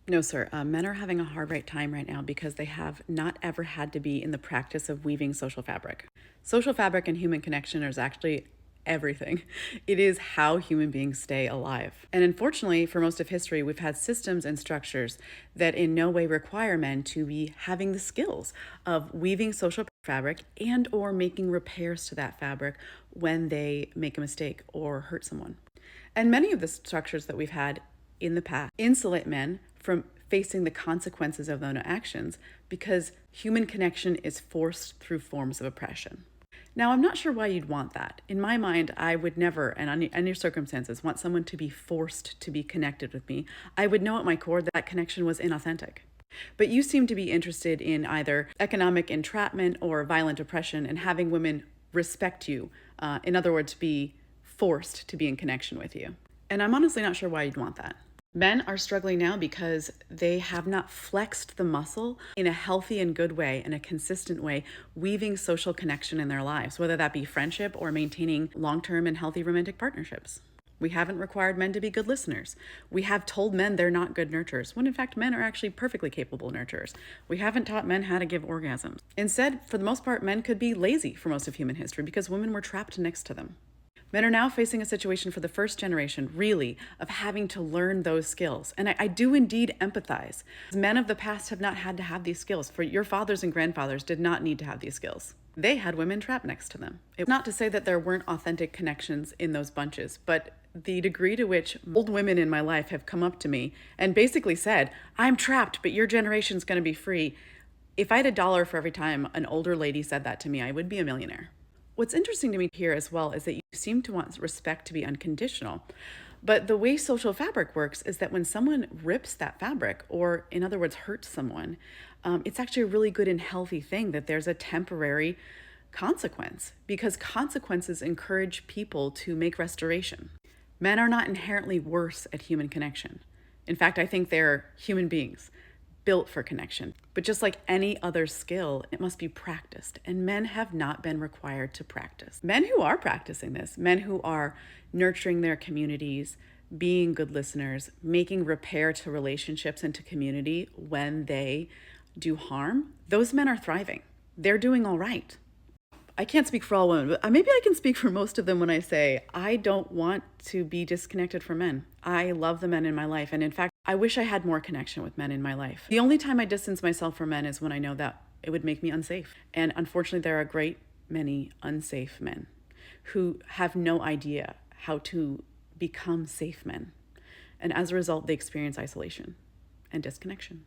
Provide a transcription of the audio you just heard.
No, sir. Men are having a hard time right now because they have not ever had to be in the practice of weaving social fabric. Social fabric and human connection is actually everything. It is how human beings stay alive. And unfortunately, for most of history, we've had systems and structures that in no way require men to be having the skills of weaving social fabric and or making repairs to that fabric when they make a mistake or hurt someone. And many of the structures that we've had in the past insulate men from facing the consequences of their own actions because human connection is forced through forms of oppression. Now, I'm not sure why you'd want that. In my mind, I would never, and under any circumstances, want someone to be forced to be connected with me. I would know at my core that that connection was inauthentic. But you seem to be interested in either economic entrapment or violent oppression and having women respect you. In other words, be forced to be in connection with you. And I'm honestly not sure why you'd want that. Men are struggling now because they have not flexed the muscle in a healthy and good way, in a consistent way, weaving social connection in their lives, whether that be friendship or maintaining long-term and healthy romantic partnerships. We haven't required men to be good listeners. We have told men they're not good nurturers, when in fact men are actually perfectly capable nurturers. We haven't taught men how to give orgasms. Instead, for the most part, men could be lazy for most of human history because women were trapped next to them. Men are now facing a situation for the first generation, really, of having to learn those skills. And I do indeed empathize. Men of the past have not had to have these skills. For your fathers and grandfathers did not need to have these skills. They had women trapped next to them. It's not to say that there weren't authentic connections in those bunches, but the degree to which old women in my life have come up to me and basically said, I'm trapped, but your generation's going to be free. If I had $1 for every time an older lady said that to me, I would be a millionaire. What's interesting to me here as well is that you seem to want respect to be unconditional. But the way social fabric works is that when someone rips that fabric, or in other words, hurts someone, it's actually a really good and healthy thing that there's a temporary consequence, because consequences encourage people to make restoration. Men are not inherently worse at human connection. In fact, I think they're human beings built for connection. But just like any other skill, it must be practiced. And men have not been required to practice. Men who are practicing this, men who are nurturing their communities, being good listeners, making repair to relationships and to community when they do harm, those men are thriving. They're doing all right. I can't speak for all women, but maybe I can speak for most of them when I say I don't want to be disconnected from men. I love the men in my life. And in fact, I wish I had more connection with men in my life. The only time I distance myself from men is when I know that it would make me unsafe. And unfortunately, there are a great many unsafe men who have no idea how to become safe men. And as a result, they experience isolation and disconnection.